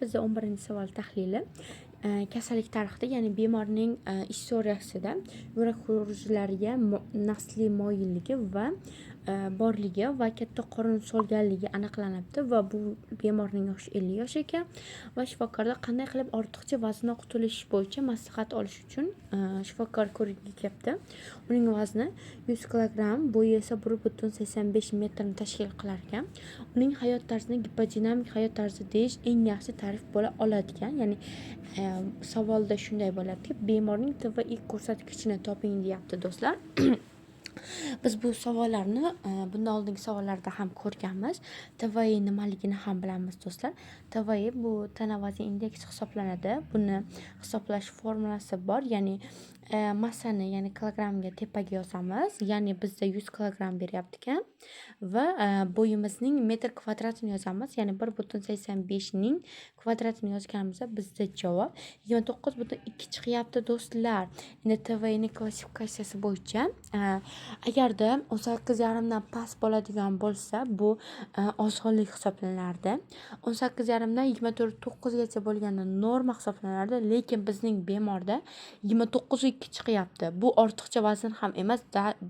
Bizda 11-savol tahlili kasallik tarixida, ya'ni bemorning istoriyasida yurak xurujlariga nasliy moyilligi va borligi va katta qorin solganligi aniqlanibdi va bu bemorning yoshi 50 yosh ekan va shifokorlar qanday qilib ortiqcha vazndan qutulish bo'yicha maslahat olish uchun shifokor ko'rigiga kelibdi. Uning vazni 100 kilogramm, bo'yi esa 1,85 metrni tashkil qilar ekan. Uning hayot tarzini gipodinamik hayot tarzi deyish eng yaxshi ta'rif bo'la oladigan, ya'ni savolda shunday bo'ladiki, bemorning TVI ko'rsatkichini toping deyapti do'stlar. Biz bu savollarni bundan oldingi savollarda ham ko'rganmiz. TVI nimaligini ham bilamiz do'stlar. TVI bu tana vazn indeksi hisoblanadi. Buni hisoblash formulasi bor, ya'ni massani, ya'ni kilogrammga tepaga yozamiz. Ya'ni bizda 100 kilogramm beryapti ekan va bo'yimizning metr kvadratini yozamiz. Ya'ni 1,85 ning kvadratini yozganimizda bizda javob 29,2 chiqyapti do'stlar. Endi TVI ning klassifikatsiyasi bo'yicha agarda 18,5 dan past bo'ladigan bo'lsa, bu ozg'inlik hisoblanardi. 18,5 dan 24,9 gacha bo'lganda norma hisoblanardi, lekin bizning bemorda 29,2 chiqyapti. Bu ortiqcha vazn ham emas,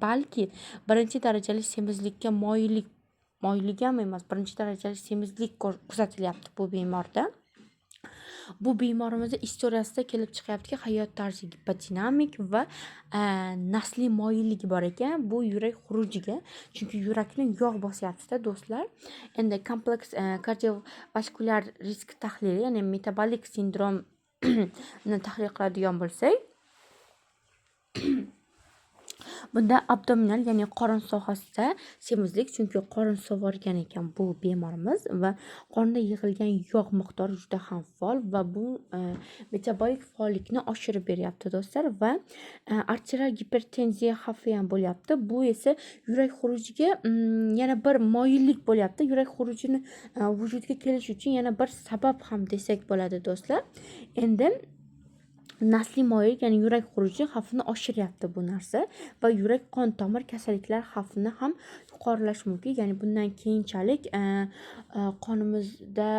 balki birinchi darajali semizlikka moyillik ham emas, birinchi darajali semizlik kuzatilyapti bu bemorda. Bu bemorimizning istoriyasida kelib chiqyaptiki, hayot tarzi gipodinamik va nasliy moyilligi bor ekan. Bu yurak xurujiga, chunki yurakni yog' bosyapti-da do'stlar. Endi kompleks kardiovaskulyar risk tahlili, ya'ni metabolik sindromni tahlil qiladigan bo'lsak, bunda abdominal, ya'ni qorin sohasida semizlik, chunki qorin sovorgan ekan bu bemorimiz va qornda yig'ilgan yog' miqdori juda ham faol va bu metabolik faollikni oshirib beryapti do'stlar va arterial gipertenziya xavfi ham bo'lyapti. Bu esa yurak xurujiga yana bir moyillik bo'lyapti. Yurak xurujini vujudga kelish uchun yana bir sabab ham desak bo'ladi do'stlar. Endi nasliy moyillik, ya'ni yurak xuruji xavfini oshiryapti bu narsa va yurak qon tomir kasalliklari xavfini ham yuqorilash mumkin. Ya'ni bundan keyinchalik qonimizda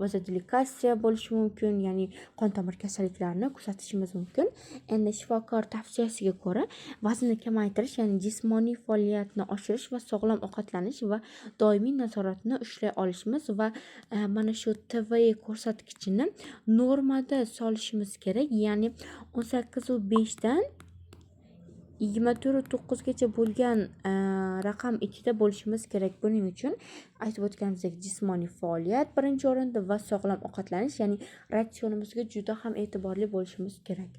vazodilikatsiya bo'lishi mumkin, ya'ni qon tomir kasalliklarini kuzatishimiz mumkin. Endi shifokor tavsiyasiga ko'ra vaznni kamaytirish, ya'ni jismoniy faoliyatni oshirish va sog'lom ovqatlanish va doimiy nazoratni ushlay olishimiz va mana shu TVI ko'rsatkichini normada solishimiz kerak, ya'ni 18,5 dan 24,9 gacha bo'lgan raqam ichida bo'lishimiz kerak. Buning uchun aytib o'tganimizdek jismoniy faoliyat birinchi o'rinda va sog'lom ovqatlanish, ya'ni ratsionimizga juda ham e'tiborli bo'lishimiz kerak.